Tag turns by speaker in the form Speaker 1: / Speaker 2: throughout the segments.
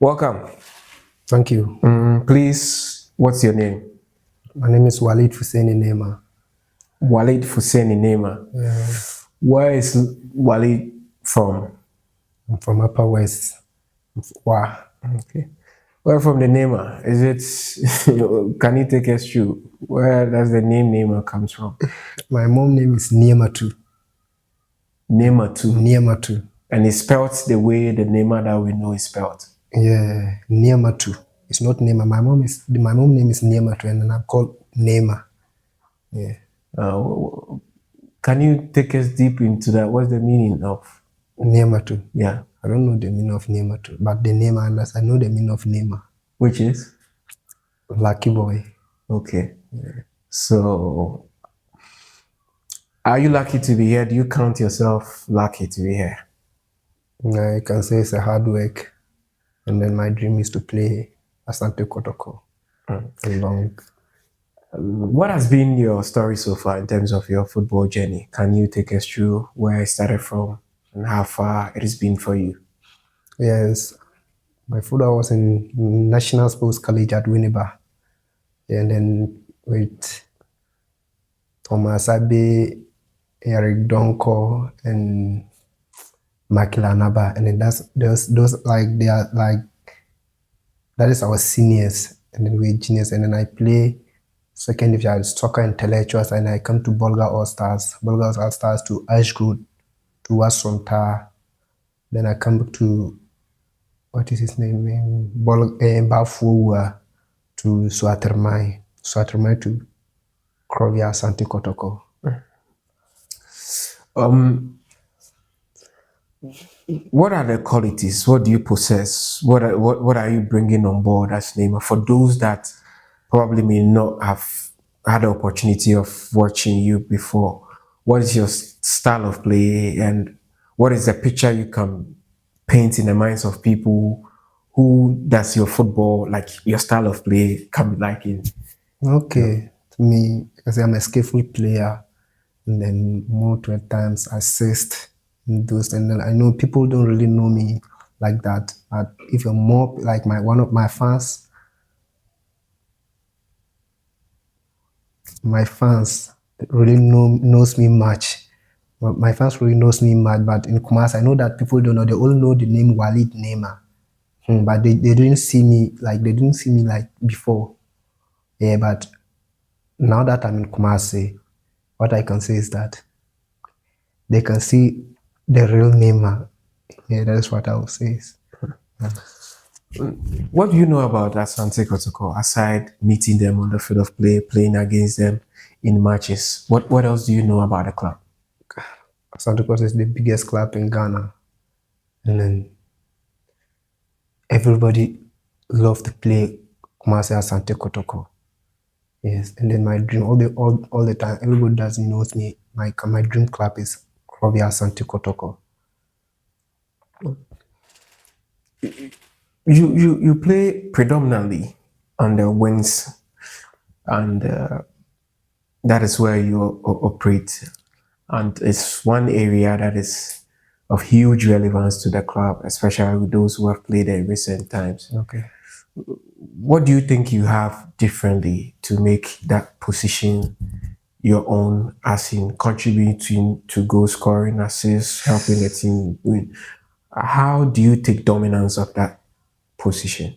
Speaker 1: Welcome.
Speaker 2: Thank you.
Speaker 1: Please, what's your name?
Speaker 2: My name is Walid Fuseini Neymar.
Speaker 1: Walid Fuseini Neymar.
Speaker 2: Yeah,
Speaker 1: Where is Walid from?
Speaker 2: I'm from Upper West. Wow.
Speaker 1: Okay. Where from the Neymar? Is it, can you take us through? Where does the name Neymar comes from?
Speaker 2: My mom name is Niamatu.
Speaker 1: Neymar too.
Speaker 2: Niamatu.
Speaker 1: And it's spelled the way the Neymar that we know is spelled.
Speaker 2: Yeah, Niamatu. It's not Neymar. My mom name is Niamatu, and then I'm called Neymar. Yeah.
Speaker 1: Can you take us deep into that? What's the meaning of?
Speaker 2: Niamatu.
Speaker 1: Yeah.
Speaker 2: I don't know the meaning of Niamatu, but the name I know the meaning of Neymar.
Speaker 1: Which is?
Speaker 2: Lucky boy.
Speaker 1: Okay. So, are you lucky to be here? Do you count yourself lucky to be here?
Speaker 2: I can say it's a hard work, and then my dream is to play Asante Kotoko. Long.
Speaker 1: What has been your story so far in terms of your football journey? Can you take us through where it started from and how far it has been for you?
Speaker 2: Yes, my football was in National Sports College at Winneba. And then with Thomas Abe, Eric Donko, and Makila Naba. And then those like they are like that is our seniors. And then we're juniors. And then I play second division soccer intellectuals, and I come to Bolga All Stars to Ashgood, to Wasronta. Then I come to what is his name? Bafua to Swatermai to Krovia Asante Kotoko.
Speaker 1: What are the qualities? What do you possess? What are you bringing on board as Neymar for those that probably may not have had the opportunity of watching you before? What is your style of play, and what is the picture you can paint in the minds of people? Who does your football, like your style of play, come like in?
Speaker 2: Okay, to me, because I'm a skillful player, and then more to at times assist in those, and then I know people don't really know me like that. But if you're more like one of my fans really knows me much. My fans really knows me much, but in Kumasi, I know that people don't know. They all know the name Walid Neymar, but they didn't see me like before. Yeah, but now that I'm in Kumasi, what I can say is that they can see the real Neymar. Yeah, that is what I will say.
Speaker 1: What do you know about Asante Kotoko aside meeting them on the field of play, playing against them in matches? What else do you know about the club?
Speaker 2: Asante Kotoko is the biggest club in Ghana, and then everybody love to play Kumasi Asante Kotoko. Yes, and then my dream all the time, everybody that knows me, my dream club is Krovia Asante Kotoko.
Speaker 1: You play predominantly on the wings, and that is where you operate, and it's one area that is of huge relevance to the club, especially with those who have played in recent times.
Speaker 2: Okay.
Speaker 1: What do you think you have differently to make that position your own, as in contributing to goal scoring, assists, helping the team win? How do you take dominance of that position?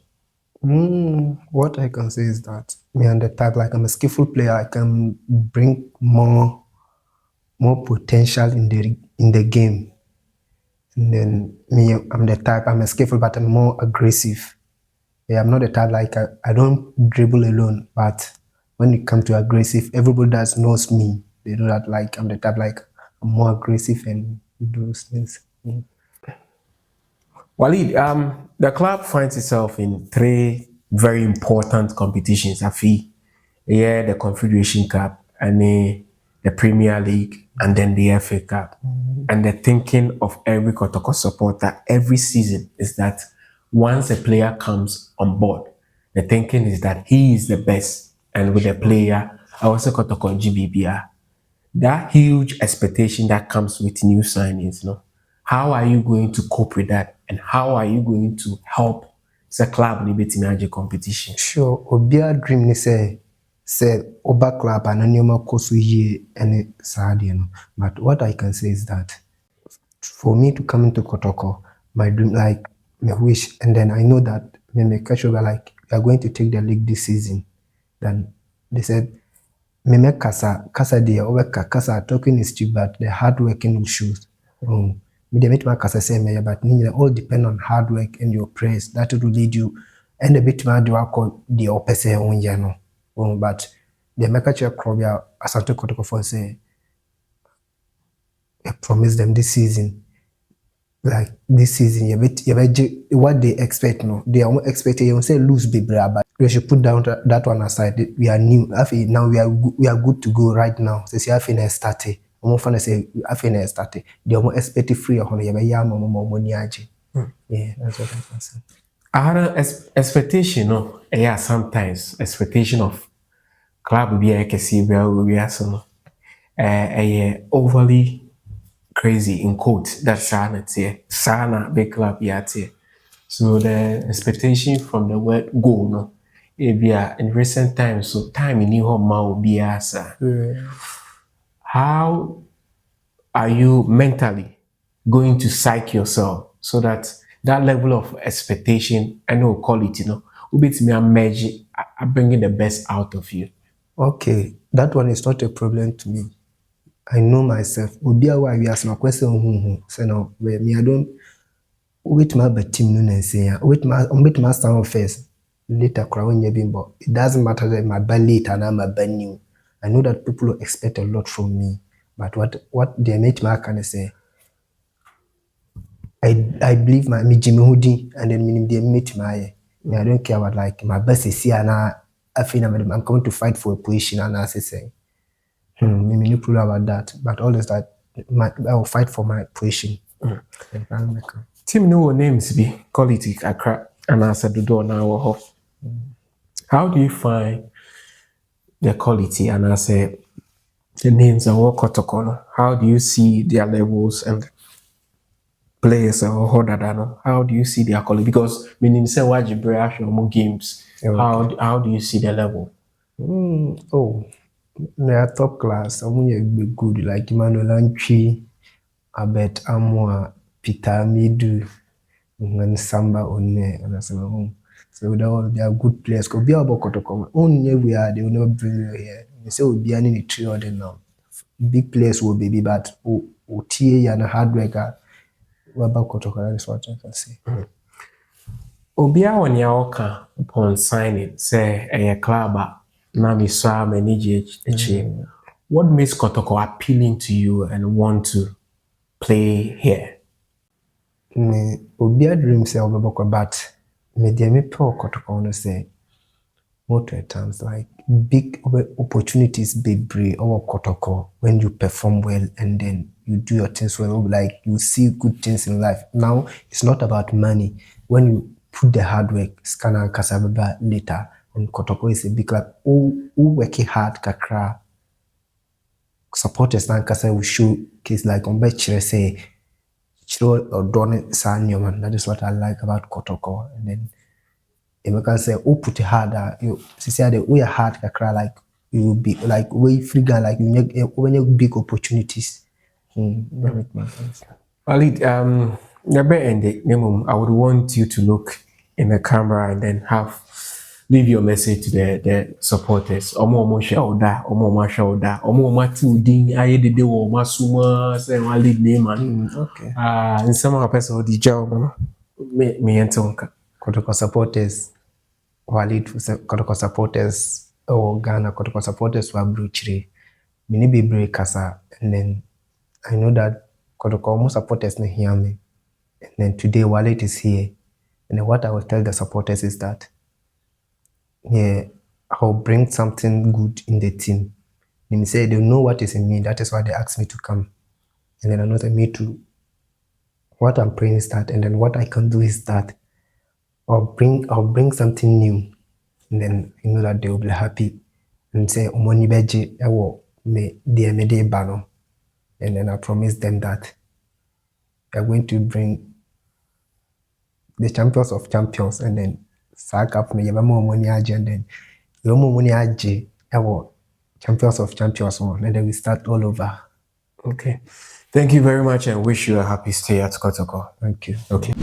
Speaker 2: What I can say is that me and the type, like I'm a skillful player, I can bring more potential in the game. And then me, I'm the type, I'm a skillful, but I'm more aggressive. Yeah, I'm not the type like I don't dribble alone, but when it comes to aggressive, everybody that knows me, they know that like I'm the type like I'm more aggressive and do those things.
Speaker 1: Walid, the club finds itself in three very important competitions. Afi, yeah, the Confederation Cup, and the Premier League, and then the FA Cup. And the thinking of every Kotoko supporter every season is that once a player comes on board, the thinking is that he is the best. And with the player, I also Kotoko GBBR. That huge expectation that comes with new signings, no? How are you going to cope with that? And how are you going to help It's a club ni betimi agye competition.
Speaker 2: Sure, Obia dream ni say Oba club and anyoma koso yie any sadia no. But what I can say is that for me to come into Kotoko, my dream, like my wish, and then I know that when they catch over, like we are going to take the league this season, then they said, "Me make kasa dia over kasa talking is cheap, but the hard working will show." Me dey make my kasa say me, but it all depend on hard work and your prayers. That will lead you, and a bit man do I call the opposite on no. But the make a check crowd Asante Kotoko for say, I promise them this season. Like this season, what they expect, no, they are expecting you say lose big but we should put down that one aside. We are new. I feel now we are good to go right now. So see, I feel started. I'm often say I feel started. They are more expected free on the more money. Yeah, that's what I can say.
Speaker 1: I had an expectation, no, yeah, sometimes expectation of club be a kesi we are so overly crazy in quote that sana big club yet. So the expectation from the word go no, in recent times, so time in new home will be as how are you mentally going to psych yourself so that that level of expectation and no quality no will be to me merge bringing the best out of you.
Speaker 2: Okay, that one is not a problem to me. I know myself. Obia wa we ask my question say no, me I don't wait my team no say wait my stand first. Later cry when you but it doesn't matter that my bad late and I'm a bad new. I know that people expect a lot from me, but what they make my can say I believe me Jimmy Hoodie and then meaning they meet my I don't care about like my best is here and I feel I'm coming to fight for a position and I say maybe no problem about that, but always that I will fight for my position.
Speaker 1: Team no names be quality Accra and answer the door now. How do you find the quality and I say the names and what Kotoko? How do you see their levels and players or how do you see their quality? Because meaning say why more games.
Speaker 2: Okay.
Speaker 1: How do you see the level?
Speaker 2: Oh, they are top class. I'm be good like Emmanuel Antwi, Abet Amwa, Peter Midu, and Samba One, and I say home. So they are good players. Could be about Kotoko. Only we are they will not bring you here. They say we'll be in the three of them now. Big players will be, but OTA and hard worker. What about Kotoko? That is what I can say.
Speaker 1: Obia when ya oka upon signing say a club na me so many what makes Kotoko appealing to you and want to play here?
Speaker 2: Me Obia dream say obeboko but me dey me pro Kotoko no say most of the times like big opportunities bebree or Kotoko when you perform well and then you do your things well, like you see good things in life. Now it's not about money. When you put the hard work, scanner kasababa later, and Kotoko is a big club. Who working hard kakra. Supporters and kasa will show case like on say chiro or done san man. That is what I like about Kotoko. And then Emeka say, "Oh, put it harder. You see, we are hard kakra like you will be like way free guy like when you big opportunities." That make my sense.
Speaker 1: Walid, never ended. I would want you to look in the camera and then leave your message to the supporters. Omo shoulder, omo shoulder, omo ding. I did the masuma say Walid Neymar.
Speaker 2: Okay.
Speaker 1: In some of person the job, me entonka.
Speaker 2: Kotoko supporters, Walid Kotoko supporters, Ghana Kotoko supporters were bruchiri. Mini be break kasa, and then I know that Kotoko almost supporters not hear me. And then today Walid is here. And then what I will tell the supporters is that yeah, I'll bring something good in the team. And they say they know what is in me. That is why they asked me to come. And then another me too. What I'm praying is that, and then what I can do is that I'll bring something new. And then you know that they will be happy and say Omoni Beji me de bano. And then I promise them that we are going to bring the champions of champions, and then Cup no yɛbɛma ɔmo ani agye, and then yɛbɛma ɔmo ani agye ɛwɔ champions of champions one, and then we start all over.
Speaker 1: Okay. Thank you very much and wish you a happy stay at Kotoko.
Speaker 2: Thank you.
Speaker 1: Okay.